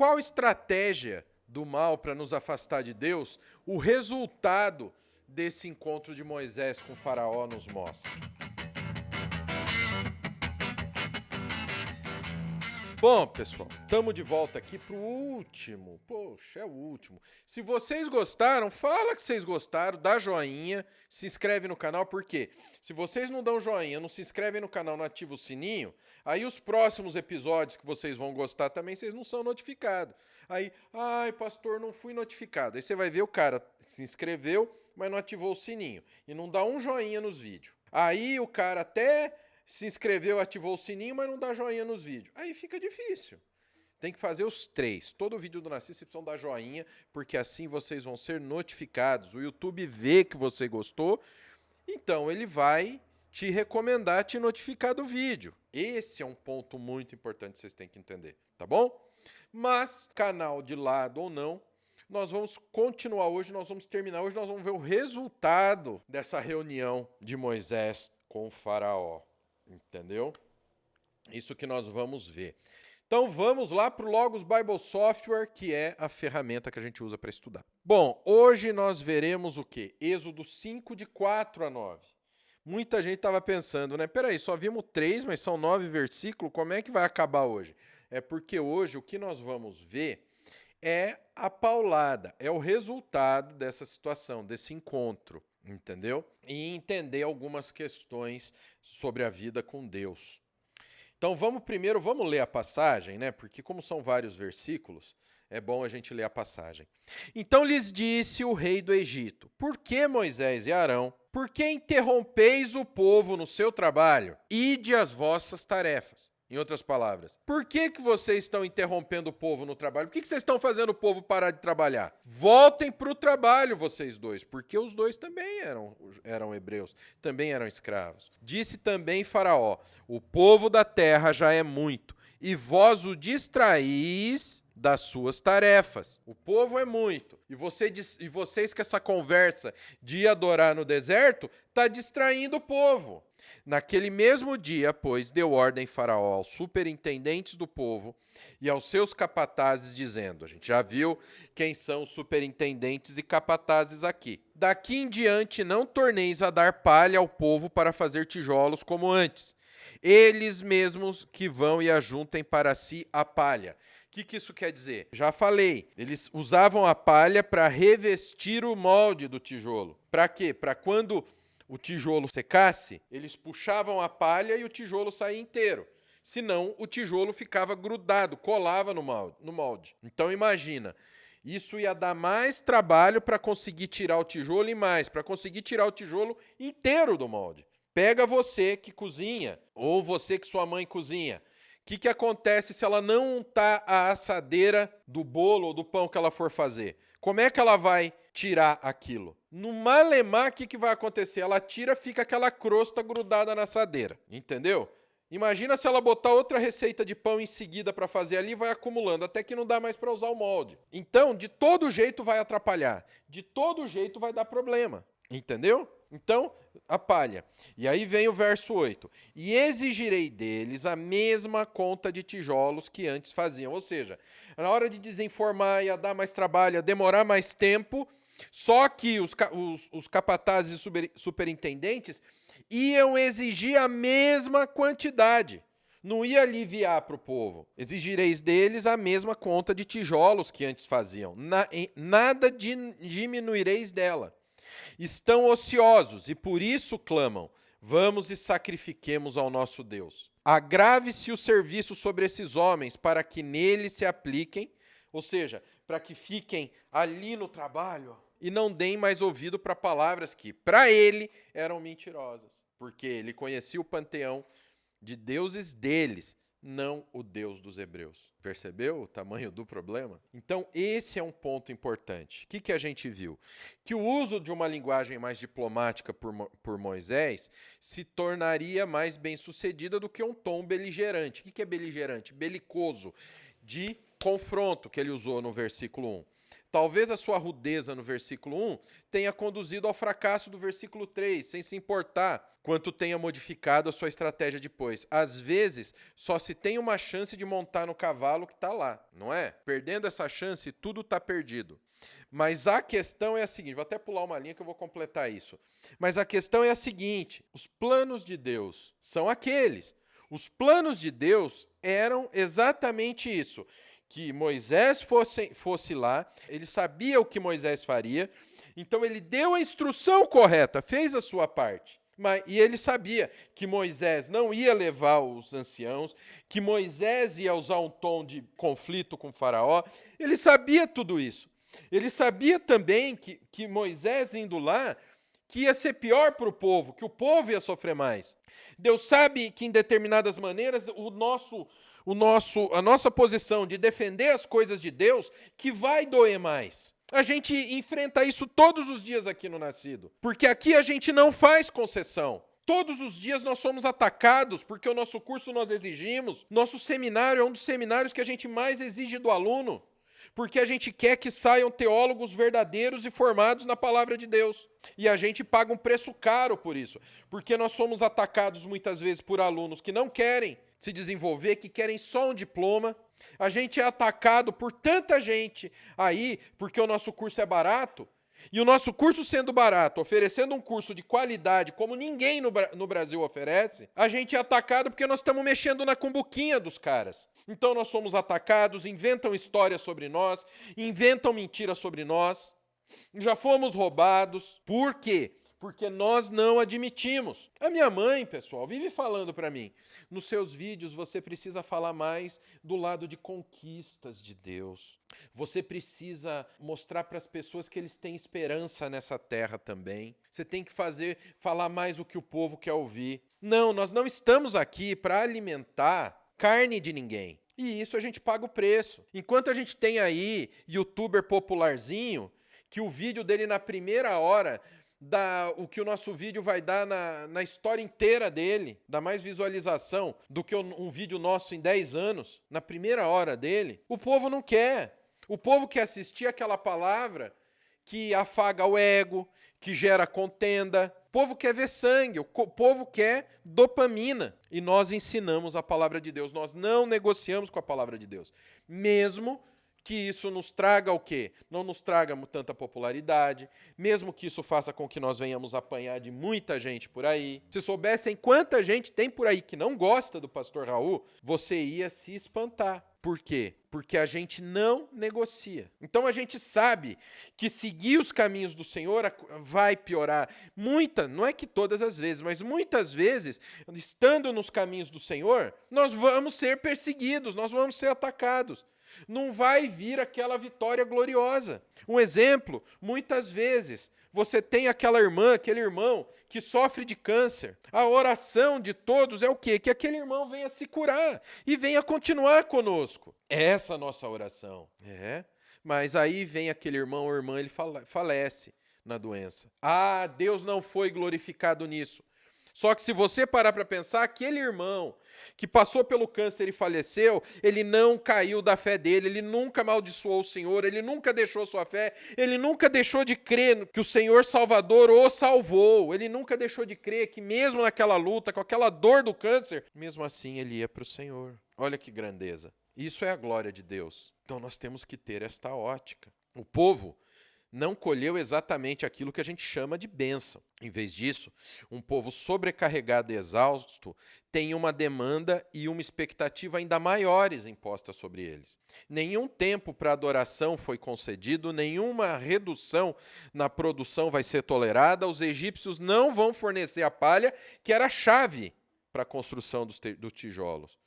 qual estratégia do mal para nos afastar de Deus o resultado desse encontro de Moisés com Faraó nos mostra. Bom, pessoal, estamos de volta aqui pro último. Poxa, é o último. Se vocês gostaram, fala que vocês gostaram, dá joinha, se inscreve no canal, por quê? Se vocês não dão joinha, não se inscrevem no canal, não ativam o sininho, aí os próximos episódios que vocês vão gostar também, vocês não são notificados. Aí, ai, pastor, não fui notificado. Aí você vai ver o cara se inscreveu, mas não ativou o sininho. E não dá um joinha nos vídeos. Aí o cara até se inscreveu, ativou o sininho, mas não dá joinha nos vídeos. Aí fica difícil. Tem que fazer os 3. Todo vídeo do Nasci, vocês precisam dar joinha, porque assim vocês vão ser notificados. O YouTube vê que você gostou, então ele vai te recomendar, te notificar do vídeo. Esse é um ponto muito importante que vocês têm que entender, tá bom? Mas, canal de lado ou não, nós vamos continuar hoje, nós vamos terminar hoje, nós vamos ver o resultado dessa reunião de Moisés com o Faraó. Entendeu? Isso que nós vamos ver. Então vamos lá para o Logos Bible Software, que é a ferramenta que a gente usa para estudar. Bom, hoje nós veremos o quê? Êxodo 5, de 4 a 9. Muita gente estava pensando, né? Peraí, só vimos 3, mas são 9 versículos, como é que vai acabar hoje? É porque hoje o que nós vamos ver é a paulada, é o resultado dessa situação, desse encontro. Entendeu? E entender algumas questões sobre a vida com Deus. Então vamos ler a passagem, né? Porque como são vários versículos, é bom a gente ler a passagem. Então lhes disse o rei do Egito: por que Moisés e Arão? Por que interrompeis o povo no seu trabalho? Ide às vossas tarefas. Em outras palavras, por que vocês estão interrompendo o povo no trabalho? Por que vocês estão fazendo o povo parar de trabalhar? Voltem para o trabalho, vocês dois, porque os dois também eram hebreus, também eram escravos. Disse também Faraó: o povo da terra já é muito, e vós o distraís das suas tarefas. O povo é muito, e vocês com essa conversa de ir adorar no deserto, está distraindo o povo. Naquele mesmo dia, pois, deu ordem Faraó aos superintendentes do povo e aos seus capatazes, dizendo, a gente já viu quem são os superintendentes e capatazes aqui. Daqui em diante não torneis a dar palha ao povo para fazer tijolos como antes. Eles mesmos que vão e ajuntem para si a palha. O que isso quer dizer? Já falei, eles usavam a palha para revestir o molde do tijolo. Para quê? Para quando o tijolo secasse, eles puxavam a palha e o tijolo saía inteiro. Senão, o tijolo ficava grudado, colava no molde. Então, imagina, isso ia dar mais trabalho para conseguir tirar o tijolo e mais, para conseguir tirar o tijolo inteiro do molde. Pega você que cozinha, ou você que sua mãe cozinha. O que acontece se ela não untar a assadeira do bolo ou do pão que ela for fazer? Como é que ela vai tirar aquilo? No malemar, o que vai acontecer? Ela tira, fica aquela crosta grudada na assadeira. Entendeu? Imagina se ela botar outra receita de pão em seguida para fazer ali, vai acumulando, até que não dá mais para usar o molde. Então, de todo jeito vai atrapalhar. De todo jeito vai dar problema. Entendeu? Então, a palha. E aí vem o verso 8. E exigirei deles a mesma conta de tijolos que antes faziam. Ou seja, na hora de desenformar, ia dar mais trabalho, ia demorar mais tempo, só que os capatazes e superintendentes iam exigir a mesma quantidade. Não ia aliviar para o povo. Exigireis deles a mesma conta de tijolos que antes faziam. Nada diminuireis dela. Estão ociosos e por isso clamam: vamos e sacrifiquemos ao nosso Deus. Agrave-se o serviço sobre esses homens para que neles se apliquem, ou seja, para que fiquem ali no trabalho e não deem mais ouvido para palavras que, para ele, eram mentirosas, porque ele conhecia o panteão de deuses deles, não o Deus dos hebreus. Percebeu o tamanho do problema? Então, esse é um ponto importante. O que a gente viu? Que o uso de uma linguagem mais diplomática por Moisés se tornaria mais bem-sucedida do que um tom beligerante. O que é beligerante? Belicoso, de confronto, que ele usou no versículo 1. Talvez a sua rudeza no versículo 1 tenha conduzido ao fracasso do versículo 3, sem se importar quanto tenha modificado a sua estratégia depois. Às vezes, só se tem uma chance de montar no cavalo que está lá, não é? Perdendo essa chance, tudo está perdido. Mas a questão é a seguinte, vou até pular uma linha que eu vou completar isso. Mas a questão é a seguinte, os planos de Deus são aqueles. Os planos de Deus eram exatamente isso, que Moisés fosse lá, ele sabia o que Moisés faria, então ele deu a instrução correta, fez a sua parte. E ele sabia que Moisés não ia levar os anciãos, que Moisés ia usar um tom de conflito com Faraó, ele sabia tudo isso. Ele sabia também que Moisés indo lá, que ia ser pior para o povo, que o povo ia sofrer mais. Deus sabe que em determinadas maneiras a nossa posição de defender as coisas de Deus, que vai doer mais. A gente enfrenta isso todos os dias aqui no Nascido, porque aqui a gente não faz concessão. Todos os dias nós somos atacados porque o nosso curso nós exigimos. Nosso seminário é um dos seminários que a gente mais exige do aluno, porque a gente quer que saiam teólogos verdadeiros e formados na palavra de Deus. E a gente paga um preço caro por isso, porque nós somos atacados muitas vezes por alunos que não querem se desenvolver, que querem só um diploma. A gente é atacado por tanta gente aí, porque o nosso curso é barato, e o nosso curso sendo barato, oferecendo um curso de qualidade como ninguém no Brasil oferece, a gente é atacado porque nós estamos mexendo na cumbuquinha dos caras. Então nós somos atacados, inventam histórias sobre nós, inventam mentiras sobre nós, já fomos roubados. Por quê? Porque nós não admitimos. A minha mãe, pessoal, vive falando para mim, nos seus vídeos você precisa falar mais do lado de conquistas de Deus. Você precisa mostrar para as pessoas que eles têm esperança nessa terra também. Você tem que falar mais o que o povo quer ouvir. Não, nós não estamos aqui para alimentar carne de ninguém. E isso a gente paga o preço. Enquanto a gente tem aí youtuber popularzinho, que o vídeo dele na primeira hora o que o nosso vídeo vai dar na história inteira dele, dá mais visualização do que um vídeo nosso em 10 anos, na primeira hora dele, o povo não quer. O povo quer assistir aquela palavra que afaga o ego, que gera contenda. O povo quer ver sangue, o povo quer dopamina. E nós ensinamos a palavra de Deus, nós não negociamos com a palavra de Deus. Mesmo que isso nos traga o quê? Não nos traga tanta popularidade, mesmo que isso faça com que nós venhamos apanhar de muita gente por aí. Se soubessem quanta gente tem por aí que não gosta do pastor Raul, você ia se espantar. Por quê? Porque a gente não negocia. Então a gente sabe que seguir os caminhos do Senhor vai piorar. Não é que todas as vezes, mas muitas vezes, estando nos caminhos do Senhor, nós vamos ser perseguidos, nós vamos ser atacados. Não vai vir aquela vitória gloriosa. Um exemplo, muitas vezes, você tem aquela irmã, aquele irmão que sofre de câncer. A oração de todos é o quê? Que aquele irmão venha se curar e venha continuar conosco. Essa é a nossa oração. Mas aí vem aquele irmão ou irmã, ele falece na doença. Ah, Deus não foi glorificado nisso. Só que se você parar para pensar, aquele irmão que passou pelo câncer e faleceu, ele não caiu da fé dele, ele nunca amaldiçoou o Senhor, ele nunca deixou sua fé, ele nunca deixou de crer que o Senhor Salvador o salvou, ele nunca deixou de crer que mesmo naquela luta, com aquela dor do câncer, mesmo assim ele ia para o Senhor. Olha que grandeza. Isso é a glória de Deus. Então nós temos que ter esta ótica. O povo não colheu exatamente aquilo que a gente chama de bênção. Em vez disso, um povo sobrecarregado e exausto tem uma demanda e uma expectativa ainda maiores impostas sobre eles. Nenhum tempo para adoração foi concedido, nenhuma redução na produção vai ser tolerada, os egípcios não vão fornecer a palha, que era a chave para a construção dos tijolos.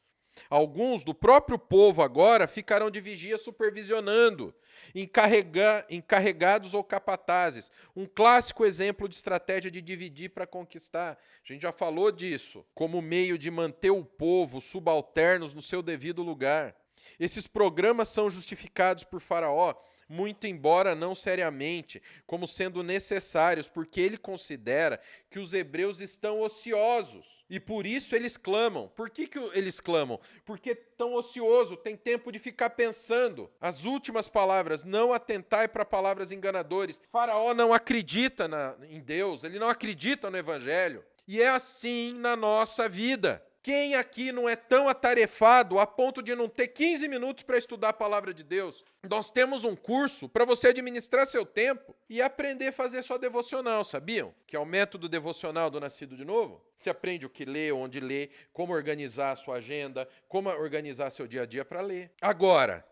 Alguns do próprio povo agora ficarão de vigia supervisionando, encarregados ou capatazes. Um clássico exemplo de estratégia de dividir para conquistar. A gente já falou disso, como meio de manter o povo subalternos no seu devido lugar. Esses programas são justificados por Faraó muito embora não seriamente, como sendo necessários, porque ele considera que os hebreus estão ociosos. E por isso eles clamam. Por que eles clamam? Porque estão ociosos, tem tempo de ficar pensando. As últimas palavras, não atentai para palavras enganadores. Faraó não acredita em Deus, ele não acredita no Evangelho. E é assim na nossa vida. Quem aqui não é tão atarefado a ponto de não ter 15 minutos para estudar a palavra de Deus? Nós temos um curso para você administrar seu tempo e aprender a fazer sua devocional, sabiam? Que é o método devocional do Nascido de Novo. Você aprende o que ler, onde ler, como organizar a sua agenda, como organizar seu dia a dia para ler. Agora,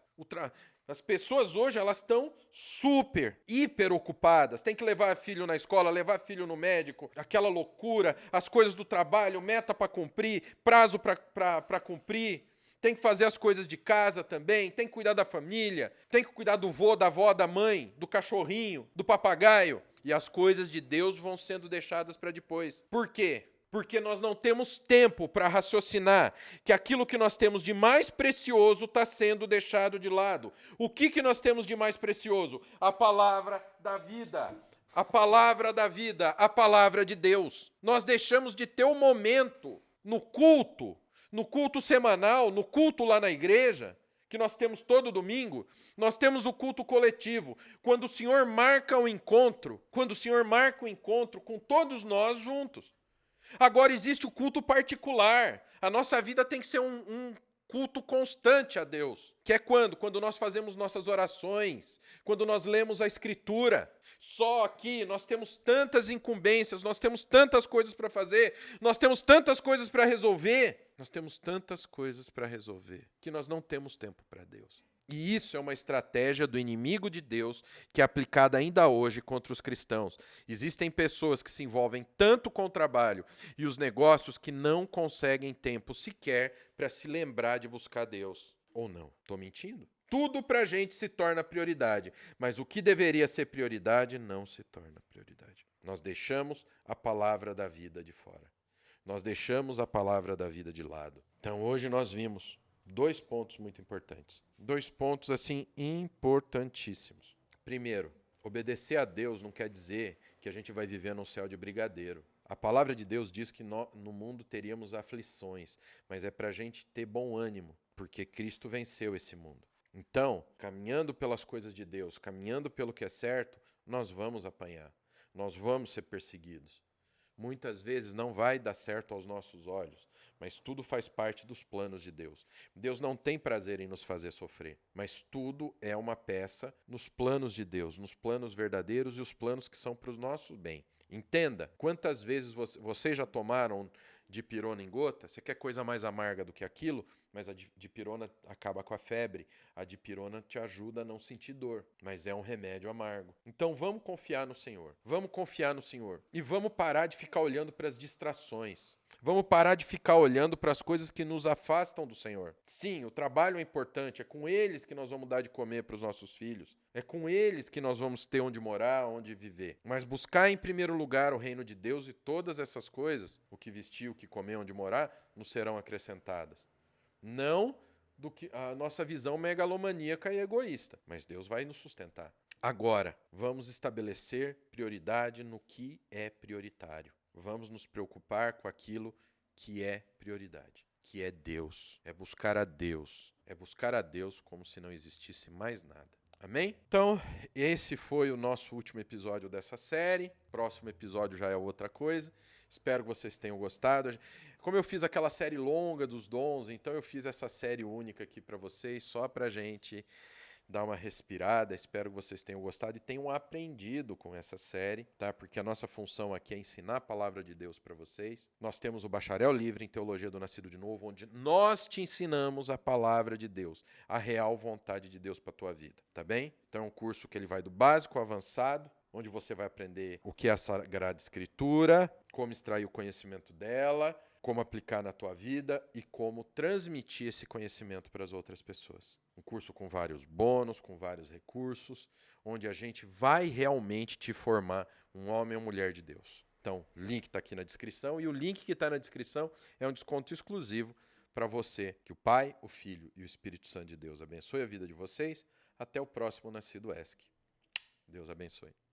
as pessoas hoje, elas estão super, hiper ocupadas. Tem que levar filho na escola, levar filho no médico, aquela loucura, as coisas do trabalho, meta para cumprir, prazo para cumprir. Tem que fazer as coisas de casa também, tem que cuidar da família, tem que cuidar do vô, da avó, da mãe, do cachorrinho, do papagaio. E as coisas de Deus vão sendo deixadas para depois. Por quê? Porque nós não temos tempo para raciocinar que aquilo que nós temos de mais precioso está sendo deixado de lado. O que nós temos de mais precioso? A palavra da vida. A palavra da vida, a palavra de Deus. Nós deixamos de ter um momento no culto semanal, no culto lá na igreja, que nós temos todo domingo. Nós temos o culto coletivo, quando o Senhor marca o encontro, com todos nós juntos. Agora existe o culto particular. A nossa vida tem que ser um culto constante a Deus. Que é quando? Quando nós fazemos nossas orações, quando nós lemos a Escritura. Só aqui nós temos tantas incumbências, nós temos tantas coisas para fazer, nós temos tantas coisas para resolver. Que nós não temos tempo para Deus. E isso é uma estratégia do inimigo de Deus que é aplicada ainda hoje contra os cristãos. Existem pessoas que se envolvem tanto com o trabalho e os negócios que não conseguem tempo sequer para se lembrar de buscar Deus. Ou não? Estou mentindo? Tudo para a gente se torna prioridade, mas o que deveria ser prioridade não se torna prioridade. Nós deixamos a palavra da vida de fora. Nós deixamos a palavra da vida de lado. Então hoje nós vimos 2 pontos muito importantes. 2 pontos, assim, importantíssimos. Primeiro, obedecer a Deus não quer dizer que a gente vai viver num céu de brigadeiro. A palavra de Deus diz que no mundo teríamos aflições, mas é para a gente ter bom ânimo, porque Cristo venceu esse mundo. Então, caminhando pelas coisas de Deus, caminhando pelo que é certo, nós vamos apanhar, nós vamos ser perseguidos. Muitas vezes não vai dar certo aos nossos olhos, mas tudo faz parte dos planos de Deus. Deus não tem prazer em nos fazer sofrer, mas tudo é uma peça nos planos de Deus, nos planos verdadeiros e os planos que são para o nosso bem. Entenda, quantas vezes vocês já tomaram dipirona em gota? Você quer coisa mais amarga do que aquilo? Mas a dipirona acaba com a febre. A dipirona te ajuda a não sentir dor, mas é um remédio amargo. Então vamos confiar no Senhor. Vamos confiar no Senhor. E vamos parar de ficar olhando para as distrações. Vamos parar de ficar olhando para as coisas que nos afastam do Senhor. Sim, o trabalho é importante. É com eles que nós vamos dar de comer para os nossos filhos. É com eles que nós vamos ter onde morar, onde viver. Mas buscar em primeiro lugar o reino de Deus e todas essas coisas, o que vestir, o que comer, onde morar, nos serão acrescentadas. Não do que a nossa visão megalomaníaca e egoísta, mas Deus vai nos sustentar. Agora, vamos estabelecer prioridade no que é prioritário. Vamos nos preocupar com aquilo que é prioridade, que é Deus. É buscar a Deus. É buscar a Deus como se não existisse mais nada. Amém? Então, esse foi o nosso último episódio dessa série. Próximo episódio já é outra coisa. Espero que vocês tenham gostado. Como eu fiz aquela série longa dos dons, então eu fiz essa série única aqui para vocês, só para a gente dar uma respirada. Espero que vocês tenham gostado e tenham aprendido com essa série, tá? Porque a nossa função aqui é ensinar a palavra de Deus para vocês. Nós temos o Bacharel Livre em Teologia do Nascido de Novo, onde nós te ensinamos a palavra de Deus, a real vontade de Deus para a tua vida, tá bem? Então é um curso que ele vai do básico ao avançado, onde você vai aprender o que é a Sagrada Escritura, como extrair o conhecimento dela, como aplicar na tua vida e como transmitir esse conhecimento para as outras pessoas. Um curso com vários bônus, com vários recursos, onde a gente vai realmente te formar um homem ou mulher de Deus. Então, o link está aqui na descrição e o link que está na descrição é um desconto exclusivo para você. Que o Pai, o Filho e o Espírito Santo de Deus abençoe a vida de vocês. Até o próximo Nascido ESC. Deus abençoe.